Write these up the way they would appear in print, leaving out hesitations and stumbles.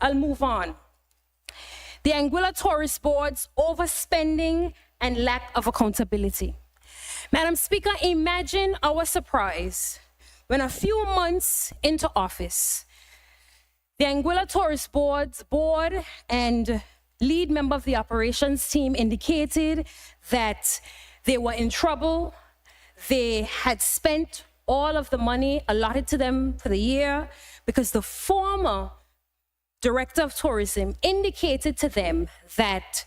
I'll move on. The Anguilla Tourist Board's overspending and lack of accountability. Madam Speaker, imagine our surprise when a few months into office, the Anguilla Tourist Board's board and lead member of the operations team indicated that they were in trouble. They had spent all of the money allotted to them for the year because the former director of tourism indicated to them that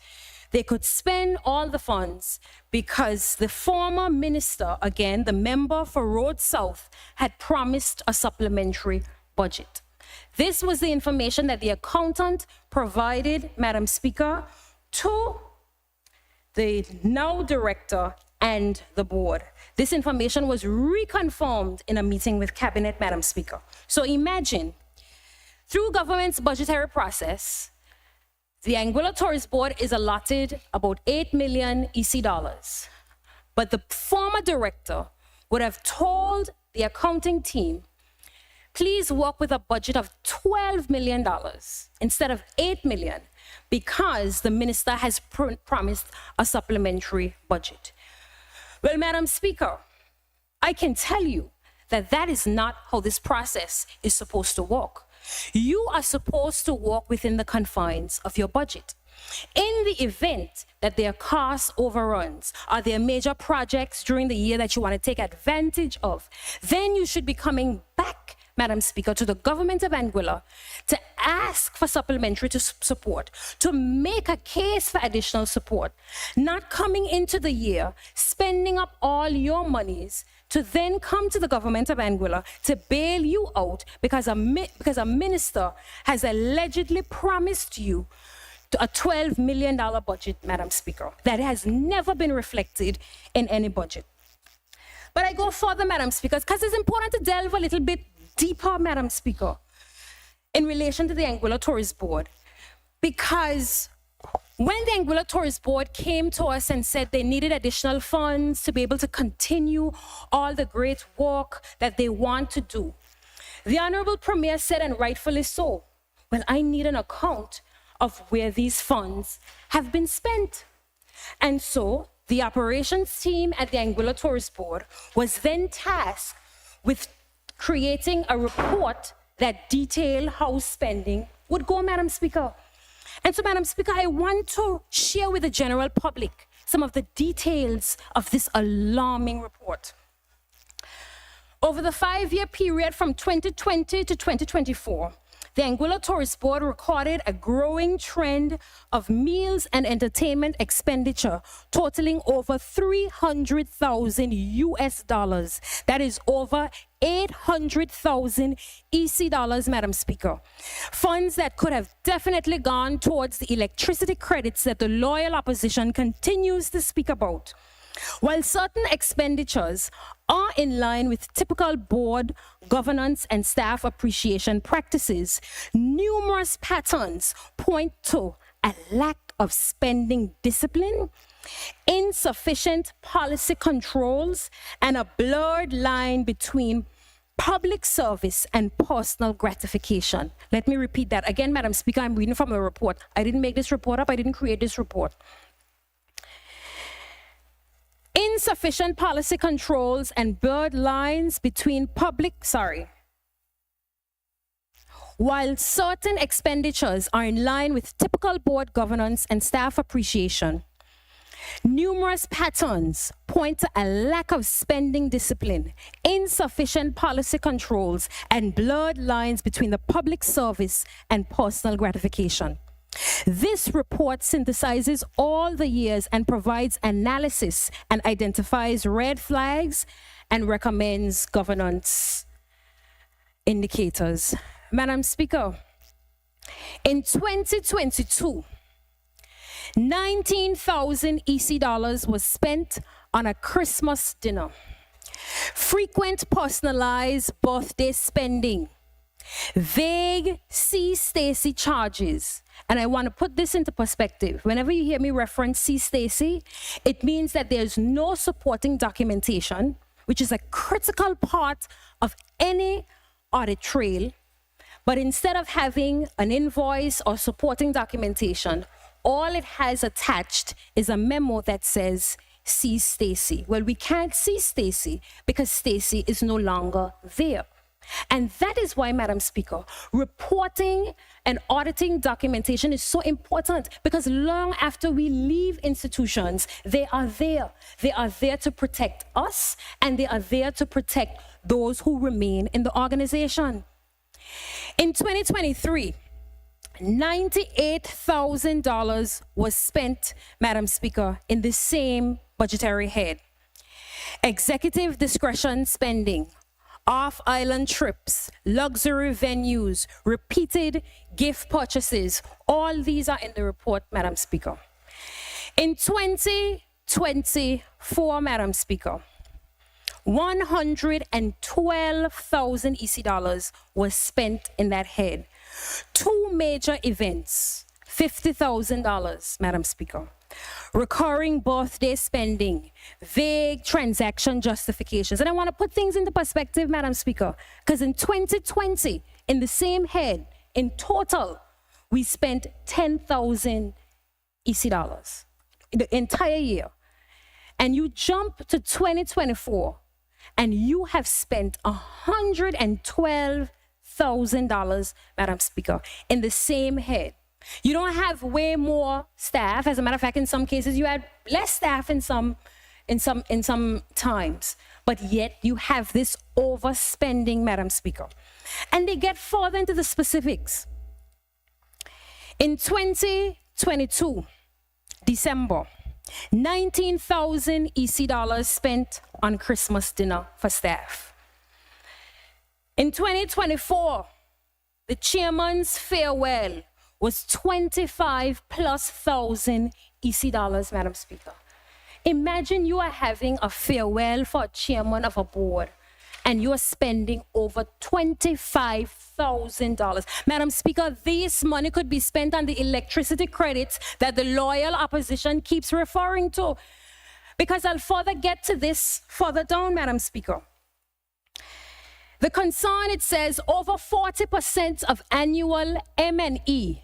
they could spend all the funds because the former minister, again, the member for Road South, had promised a supplementary budget. This was the information that the accountant provided, Madam Speaker, to the now director and the board. This information was reconfirmed in a meeting with Cabinet, Madam Speaker. So imagine, through government's budgetary process, the Anguilla Tourist Board is allotted about 8 million EC dollars. But the former director would have told the accounting team, please work with a budget of $12 million instead of 8 million, because the minister has promised a supplementary budget. Well, Madam Speaker, I can tell you that that is not how this process is supposed to work. You are supposed to work within the confines of your budget. In the event that there are cost overruns or there are major projects during the year that you want to take advantage of, then you should be coming back, Madam Speaker, to the government of Anguilla to ask for supplementary support, to make a case for additional support, not coming into the year, spending up all your monies to then come to the government of Anguilla to bail you out because a minister has allegedly promised you a $12 million budget, Madam Speaker, that has never been reflected in any budget. But I go further, Madam Speaker, because it's important to delve a little bit deeper, Madam Speaker, in relation to the Anguilla Tourist Board, because when the Anguilla Tourist Board came to us and said they needed additional funds to be able to continue all the great work that they want to do, the Honorable Premier said, and rightfully so, well, I need an account of where these funds have been spent. And so the operations team at the Anguilla Tourist Board was then tasked with creating a report that detailed how spending would go, Madam Speaker. And so, Madam Speaker, I want to share with the general public some of the details of this alarming report. Over the 5-year period from 2020 to 2024, the Anguilla Tourist Board recorded a growing trend of meals and entertainment expenditure totaling over 300,000 US dollars. That is over 800,000 EC dollars, Madam Speaker. Funds that could have definitely gone towards the electricity credits that the loyal opposition continues to speak about. While certain expenditures are in line with typical board governance and staff appreciation practices, numerous patterns point to a lack of spending discipline, insufficient policy controls, and a blurred line between public service and personal gratification. Let me repeat that again, Madam Speaker. I'm reading from a report. I didn't make this report up. I didn't create this report. Insufficient policy controls and blurred lines between While certain expenditures are in line with typical board governance and staff appreciation, numerous patterns point to a lack of spending discipline, insufficient policy controls, and blurred lines between the public service and personal gratification. This report synthesizes all the years and provides analysis and identifies red flags and recommends governance indicators. Madam Speaker, in 2022, 19,000 EC dollars was spent on a Christmas dinner. Frequent personalized birthday spending, vague C. Stacy charges. And I want to put this into perspective. Whenever you hear me reference C. Stacy, it means that there's no supporting documentation, which is a critical part of any audit trail. But instead of having an invoice or supporting documentation, all it has attached is a memo that says, see Stacy. Well, we can't see Stacy because Stacy is no longer there. And that is why, Madam Speaker, reporting and auditing documentation is so important, because long after we leave institutions, they are there. They are there to protect us, and they are there to protect those who remain in the organization. In 2023, $98,000 was spent, Madam Speaker, in the same budgetary head. Executive discretion spending, off-island trips, luxury venues, repeated gift purchases, all these are in the report, Madam Speaker. In 2024, Madam Speaker, 112,000 EC dollars was spent in that head. 2 major events, $50,000, Madam Speaker. Recurring birthday spending, vague transaction justifications. And I want to put things into perspective, Madam Speaker, because in 2020, in the same head, in total, we spent 10,000 EC dollars the entire year. And you jump to 2024, and you have spent $112,000, Madam Speaker, in the same head. You don't have way more staff. As a matter of fact, in some cases, you had less staff in some times. But yet, you have this overspending, Madam Speaker. And they get further into the specifics. In 2022, December, 19,000 EC dollars spent on Christmas dinner for staff. In 2024, the chairman's farewell was 25,000+ EC dollars, Madam Speaker. Imagine you are having a farewell for a chairman of a board, and you are spending over $25,000. Madam Speaker, this money could be spent on the electricity credits that the loyal opposition keeps referring to. Because I'll further get to this further down, Madam Speaker. The concern, it says, over 40% of annual M&E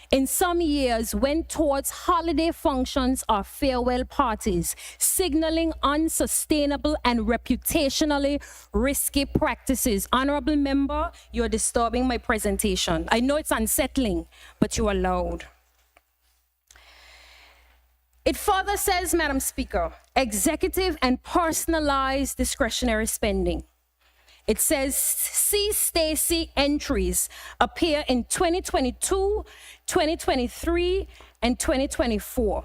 in some years went towards holiday functions or farewell parties, signaling unsustainable and reputationally risky practices. Honorable member, you're disturbing my presentation. I know it's unsettling, but you are loud. It further says, Madam Speaker, executive and personalized discretionary spending. It says, see Stacy entries appear in 2022, 2023, and 2024.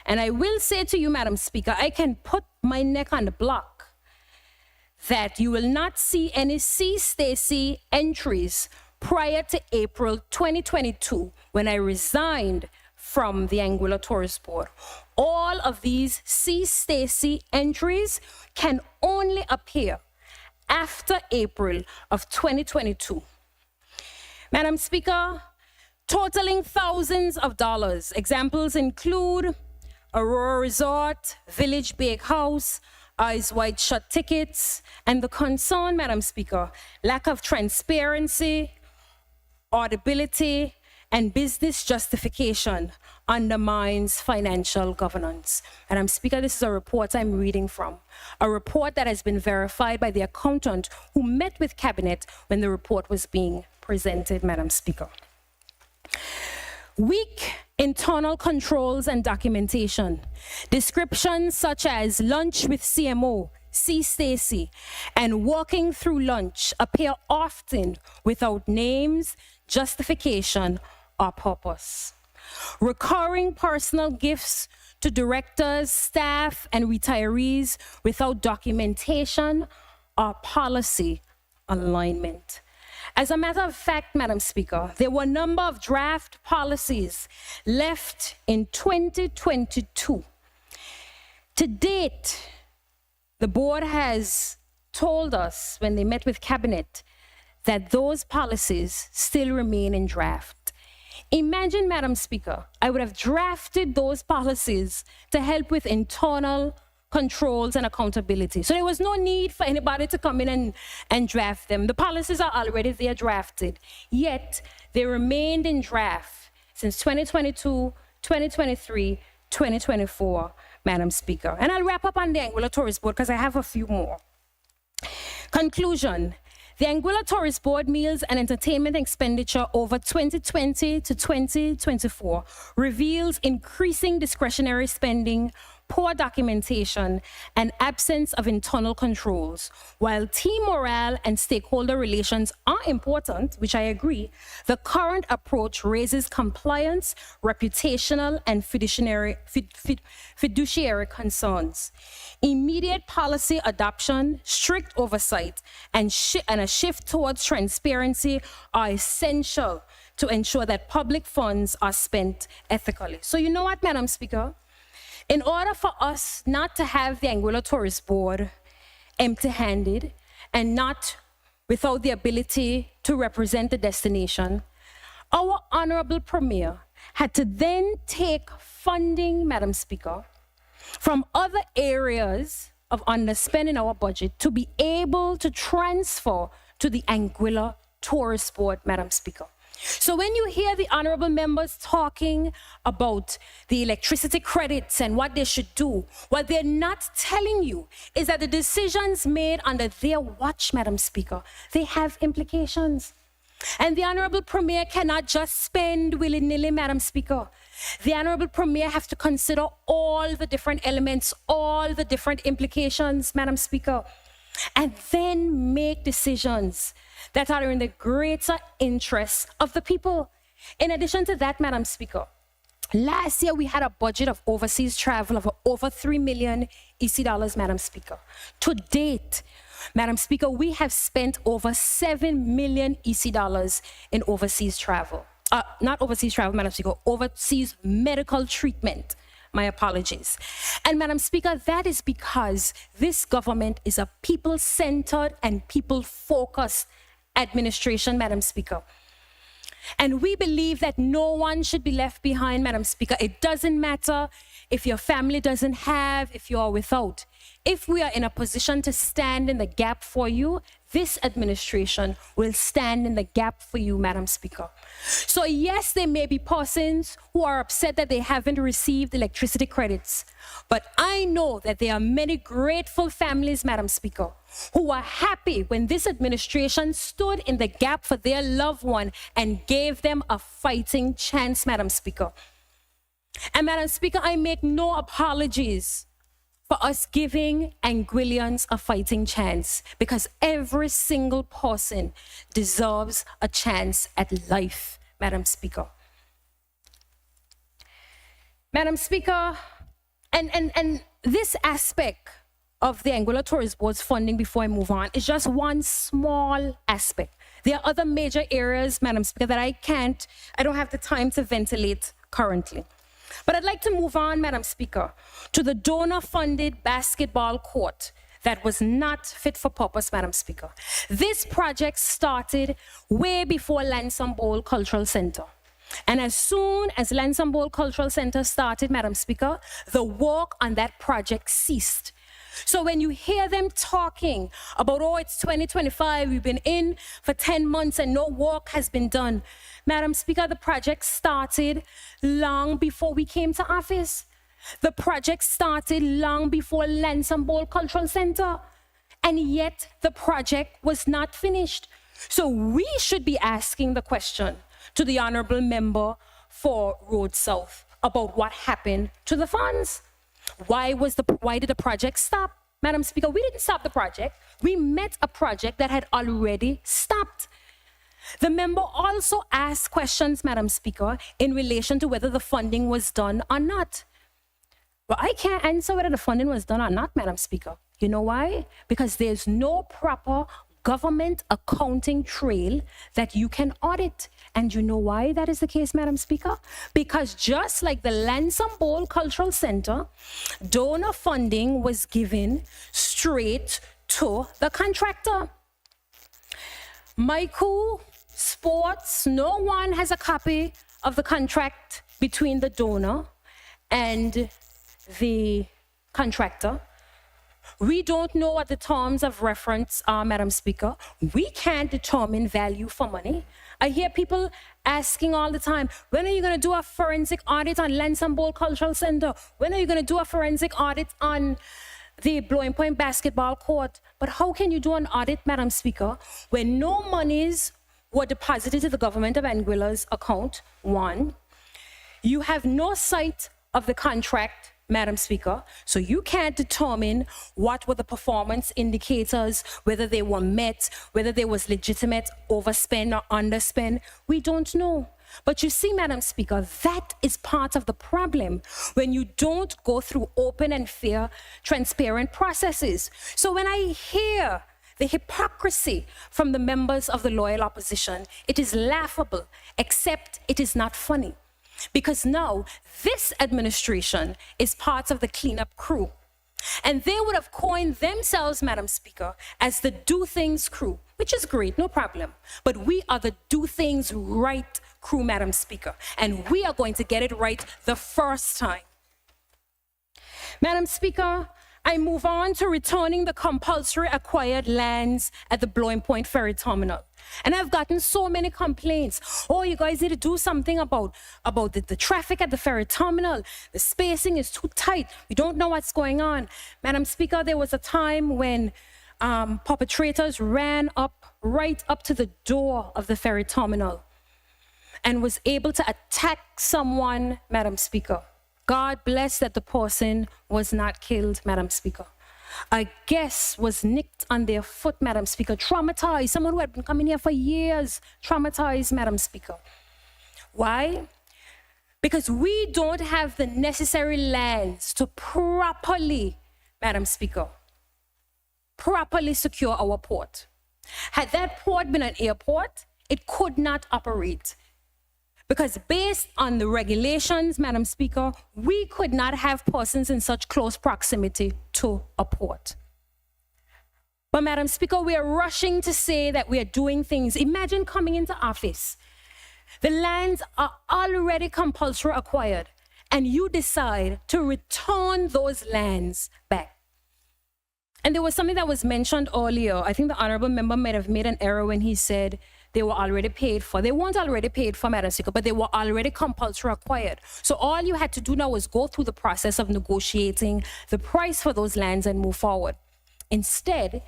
And I will say to you, Madam Speaker, I can put my neck on the block that you will not see any see Stacy entries prior to April 2022, when I resigned from the Anguilla Tourist Board. All of these see Stacy entries can only appear after April of 2022. Madam Speaker, totaling thousands of dollars. Examples include Aurora Resort, Village Bakehouse, Eyes Wide Shut tickets, and the concern, Madam Speaker, lack of transparency, audibility, and business justification undermines financial governance. Madam Speaker, this is a report I'm reading from, a report that has been verified by the accountant who met with Cabinet when the report was being presented, Madam Speaker. Weak internal controls and documentation. Descriptions such as lunch with CMO, see Stacy, and walking through lunch appear often without names, justification, or purpose. Recurring personal gifts to directors, staff, and retirees without documentation or policy alignment. As a matter of fact, Madam Speaker, there were a number of draft policies left in 2022. To date, the board has told us when they met with Cabinet that those policies still remain in draft. Imagine, Madam Speaker, I would have drafted those policies to help with internal controls, and accountability. So there was no need for anybody to come in and draft them. The policies are already there drafted, yet they remained in draft since 2022, 2023, 2024, Madam Speaker. And I'll wrap up on the Anguilla Tourist Board because I have a few more. Conclusion. The Anguilla Tourist Board meals and entertainment expenditure over 2020 to 2024 reveals increasing discretionary spending, poor documentation, and absence of internal controls. While team morale and stakeholder relations are important, which I agree, the current approach raises compliance, reputational, and fiduciary concerns. Immediate policy adoption, strict oversight, and a shift towards transparency are essential to ensure that public funds are spent ethically. So you know what, Madam Speaker? In order for us not to have the Anguilla Tourist Board empty-handed and not without the ability to represent the destination, our Honorable Premier had to then take funding, Madam Speaker, from other areas of underspend in our budget to be able to transfer to the Anguilla Tourist Board, Madam Speaker. So when you hear the honorable members talking about the electricity credits and what they should do, what they're not telling you is that the decisions made under their watch, Madam Speaker, they have implications. And the Honorable Premier cannot just spend willy-nilly, Madam Speaker. The Honorable Premier has to consider all the different elements, all the different implications, Madam Speaker, and then make decisions that are in the greater interests of the people. In addition to that, Madam Speaker, last year we had a budget of overseas travel of over 3 million EC dollars, Madam Speaker. To date, Madam Speaker, we have spent over 7 million EC dollars in overseas travel. Not overseas travel, Madam Speaker, overseas medical treatment. My apologies. And Madam Speaker, that is because this government is a people-centered and people-focused administration, Madam Speaker. And we believe that no one should be left behind, Madam Speaker. It doesn't matter if your family doesn't have, if you are without. If we are in a position to stand in the gap for you, this administration will stand in the gap for you, Madam Speaker. So yes, there may be persons who are upset that they haven't received electricity credits, but I know that there are many grateful families, Madam Speaker, who are happy when this administration stood in the gap for their loved one and gave them a fighting chance, Madam Speaker. And Madam Speaker, I make no apologies for us giving Anguillians a fighting chance, because every single person deserves a chance at life, Madam Speaker. Madam Speaker, and this aspect of the Anguilla Tourist Board's funding, before I move on, is just one small aspect. There are other major areas, Madam Speaker, that I don't have the time to ventilate currently. But I'd like to move on, Madam Speaker, to the donor-funded basketball court that was not fit for purpose, Madam Speaker. This project started way before Lansing Bowl Cultural Center. And as soon as Lansing Bowl Cultural Center started, Madam Speaker, the work on that project ceased. So when you hear them talking about, oh, it's 2025, we've been in for 10 months and no work has been done, Madam Speaker, the project started long before we came to office. The project started long before Lansing Bowl Cultural Center, and yet the project was not finished. So we should be asking the question to the honorable member for Road South about what happened to the funds. Why did the project stop? Madam Speaker, we didn't stop the project. We met a project that had already stopped. The member also asked questions, Madam Speaker, in relation to whether the funding was done or not. Well, I can't answer whether the funding was done or not, Madam Speaker. You know why? Because there's no proper government accounting trail that you can audit. And you know why that is the case, Madam Speaker? Because just like the Lansing Bowl Cultural Center, donor funding was given straight to the contractor. Michael Sports, no one has a copy of the contract between the donor and the contractor. We don't know what the terms of reference are, Madam Speaker. We can't determine value for money. I hear people asking all the time, when are you going to do a forensic audit on Lansing Bowl Cultural Center? When are you going to do a forensic audit on the Blowing Point basketball court? But how can you do an audit, Madam Speaker, when no monies were deposited to the government of Anguilla's account? One, you have no sight of the contract, Madam Speaker, so you can't determine what were the performance indicators, whether they were met, whether there was legitimate overspend or underspend. We don't know. But you see, Madam Speaker, that is part of the problem when you don't go through open and fair, transparent processes. So when I hear the hypocrisy from the members of the loyal opposition, it is laughable, except it is not funny. Because now this administration is part of the cleanup crew. And they would have coined themselves, Madam Speaker, as the do things crew, which is great, no problem. But we are the do things right crew, Madam Speaker. And we are going to get it right the first time. Madam Speaker, I move on to returning the compulsory acquired lands at the Blowing Point Ferry Terminal. And I've gotten so many complaints. Oh, you guys need to do something about the traffic at the ferry terminal. The spacing is too tight. We don't know what's going on. Madam Speaker, there was a time when perpetrators ran right up to the door of the ferry terminal and was able to attack someone, Madam Speaker. God bless that the person was not killed, Madam Speaker. A guest was nicked on their foot, Madam Speaker, traumatized. Someone who had been coming here for years, traumatized, Madam Speaker. Why? Because we don't have the necessary lands to properly, Madam Speaker, properly secure our port. Had that port been an airport, it could not operate. Because based on the regulations, Madam Speaker, we could not have persons in such close proximity to a port. But Madam Speaker, we are rushing to say that we are doing things. Imagine coming into office. The lands are already compulsory acquired, and you decide to return those lands back. And there was something that was mentioned earlier. I think the honorable member might have made an error when he said they were already paid for. They weren't already paid for, Madam Speaker, but they were already compulsory acquired. So all you had to do now was go through the process of negotiating the price for those lands and move forward. Instead,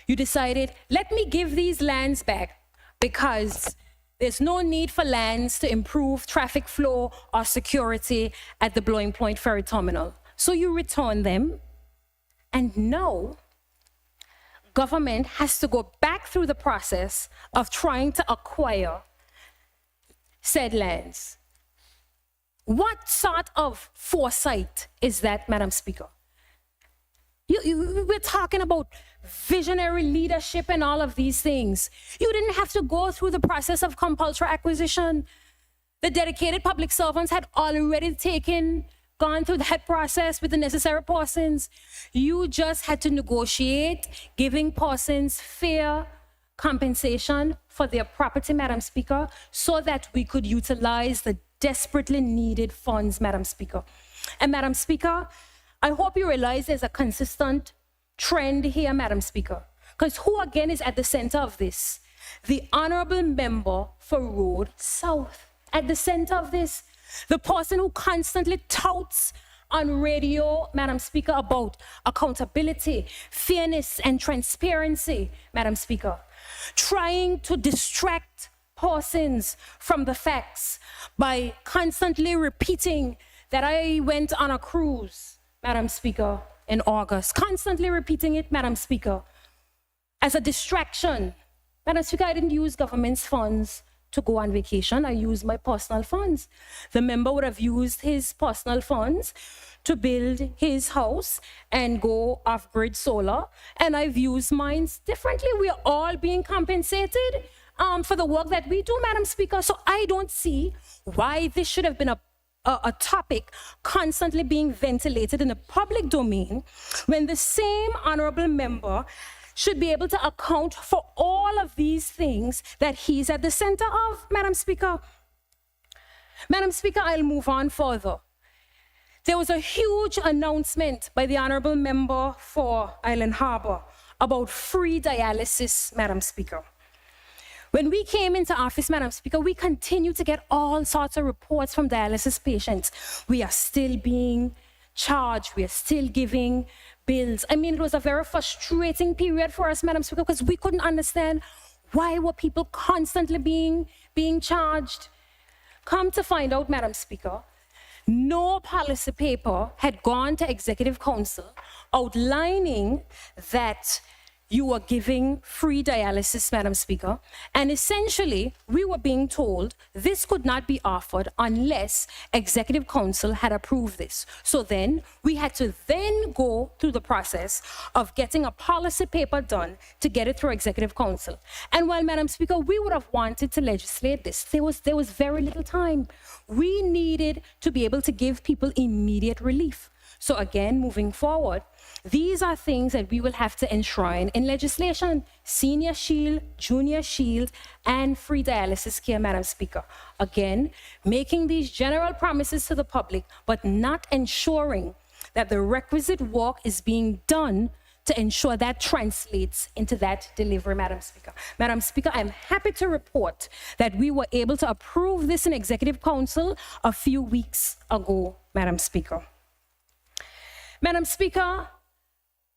you decided, let me give these lands back because there's no need for lands to improve traffic flow or security at the Blowing Point Ferry Terminal. So you return them, and now government has to go back through the process of trying to acquire said lands. What sort of foresight is that, Madam Speaker? We're talking about visionary leadership and all of these things. You didn't have to go through the process of compulsory acquisition. The dedicated public servants had already gone through that process with the necessary persons. You just had to negotiate giving persons fair compensation for their property, Madam Speaker, so that we could utilize the desperately needed funds, Madam Speaker. And Madam Speaker, I hope you realize there's a consistent trend here, Madam Speaker, because who again is at the center of this? The honorable member for Road South at the center of this. The person who constantly touts on radio, Madam Speaker, about accountability, fairness, and transparency, Madam Speaker, trying to distract persons from the facts by constantly repeating that I went on a cruise, Madam Speaker, in August, constantly repeating it, Madam Speaker, as a distraction. Madam Speaker, I didn't use government's funds to go on vacation. I used my personal funds. The member would have used his personal funds to build his house and go off-grid solar, and I've used mine differently. We are all being compensated for the work that we do, Madam Speaker. So I don't see why this should have been a topic constantly being ventilated in the public domain when the same honorable member should be able to account for all of these things that he's at the center of, Madam Speaker. Madam Speaker, I'll move on further. there was a huge announcement by the Honorable Member for Island Harbour about free dialysis, Madam Speaker. When we came into office, Madam Speaker, we continue to get all sorts of reports from dialysis patients. We are still being charged. We are still giving bills. I mean, it was a very frustrating period for us, Madam Speaker, because we couldn't understand why were people constantly being charged. Come to find out, Madam Speaker, no policy paper had gone to Executive Council outlining that you were giving free dialysis, Madam Speaker, and essentially we were being told this could not be offered unless Executive Council had approved this. So then we had to then go through the process of getting a policy paper done to get it through Executive Council. And while, Madam Speaker, we would have wanted to legislate this, there was very little time. We needed to be able to give people immediate relief. So again, moving forward, these are things that we will have to enshrine in legislation: senior shield, junior shield, and free dialysis care, Madam Speaker. Again, making these general promises to the public, but not ensuring that the requisite work is being done to ensure that translates into that delivery, Madam Speaker. Madam Speaker, I'm happy to report that we were able to approve this in Executive Council a few weeks ago, Madam Speaker. Madam Speaker,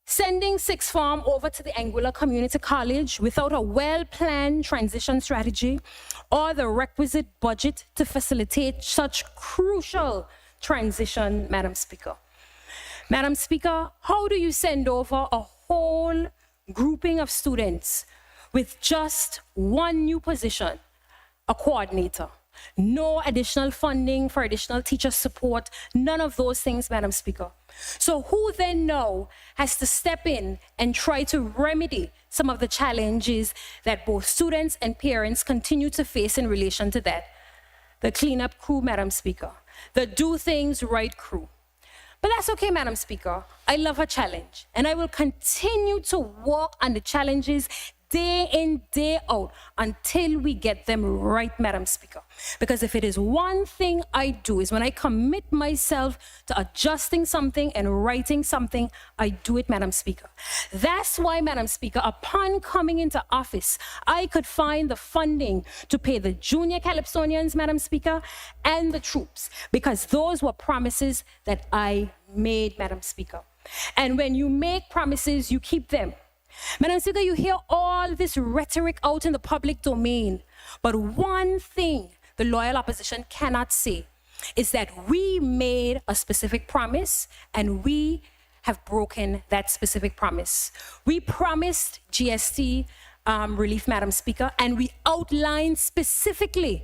sending sixth form over to the Anguilla Community College without a well-planned transition strategy or the requisite budget to facilitate such crucial transition, Madam Speaker. Madam Speaker, how do you send over a whole grouping of students with just one new position, a coordinator? No additional funding for additional teacher support, none of those things, Madam Speaker. So who then now has to step in and try to remedy some of the challenges that both students and parents continue to face in relation to that? The cleanup crew, Madam Speaker. The do things right crew. But that's okay, Madam Speaker. I love a challenge, and I will continue to work on the challenges day in, day out, until we get them right, Madam Speaker. Because if it is one thing I do is when I commit myself to adjusting something and writing something, I do it, Madam Speaker. That's why, Madam Speaker, upon coming into office, I could find the funding to pay the junior Calypsonians, Madam Speaker, and the troops, because those were promises that I made, Madam Speaker. And when you make promises, you keep them. Madam Speaker, you hear all this rhetoric out in the public domain, but one thing the loyal opposition cannot say is that we made a specific promise and we have broken that specific promise. We promised GST relief, Madam Speaker, and we outlined specifically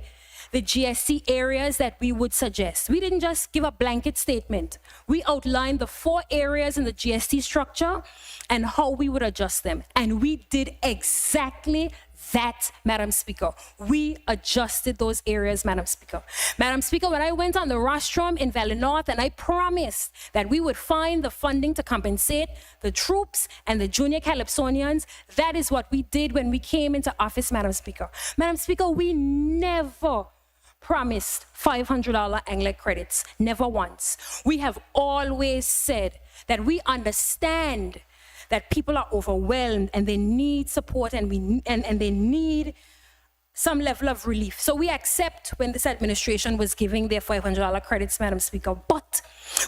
the GST areas that we would suggest. We didn't just give a blanket statement. We outlined the 4 areas in the GST structure and how we would adjust them. And we did exactly that, Madam Speaker. We adjusted those areas, Madam Speaker. Madam Speaker, when I went on the rostrum in Valley North and I promised that we would find the funding to compensate the troops and the junior Calypsonians, that is what we did when we came into office, Madam Speaker. Madam Speaker, we never promised $500 ANGLEC credits, never once. We have always said that we understand that people are overwhelmed and they need support and they need some level of relief. So we accept when this administration was giving their $500 credits, Madam Speaker, but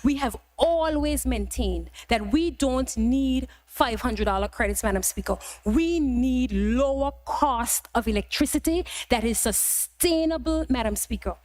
we have always maintained that we don't need $500 credits, Madam Speaker. We need lower cost of electricity that is sustainable, Madam Speaker.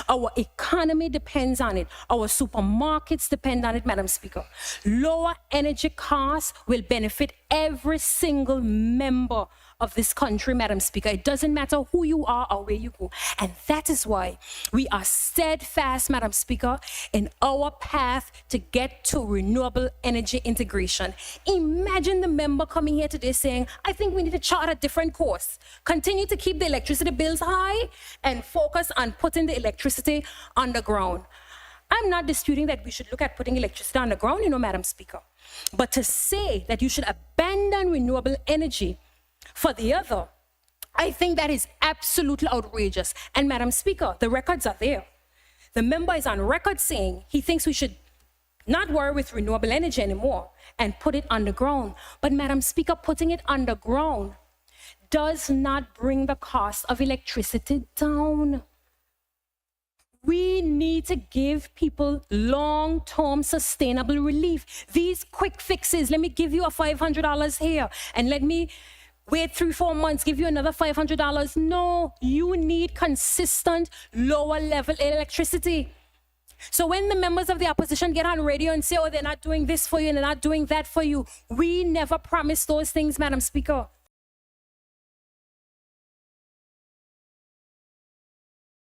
Our economy depends on it. Our supermarkets depend on it, Madam Speaker. Lower energy costs will benefit every single member of this country, Madam Speaker. It doesn't matter who you are or where you go. And that is why we are steadfast, Madam Speaker, in our path to get to renewable energy integration. Imagine the member coming here today saying, I think we need to chart a different course. Continue to keep the electricity bills high and focus on putting the electricity underground. I'm not disputing that we should look at putting electricity underground, Madam Speaker. But to say that you should abandon renewable energy for the other, I think that is absolutely outrageous. And Madam Speaker, the records are there. The member is on record saying he thinks we should not worry with renewable energy anymore and put it underground. But Madam Speaker, putting it underground does not bring the cost of electricity down. We need to give people long-term sustainable relief. These quick fixes, let me give you a $500 here and let me wait 3-4 months, give you another $500. No, you need consistent lower level electricity. So when the members of the opposition get on radio and say, oh, they're not doing this for you and they're not doing that for you, we never promised those things, Madam Speaker.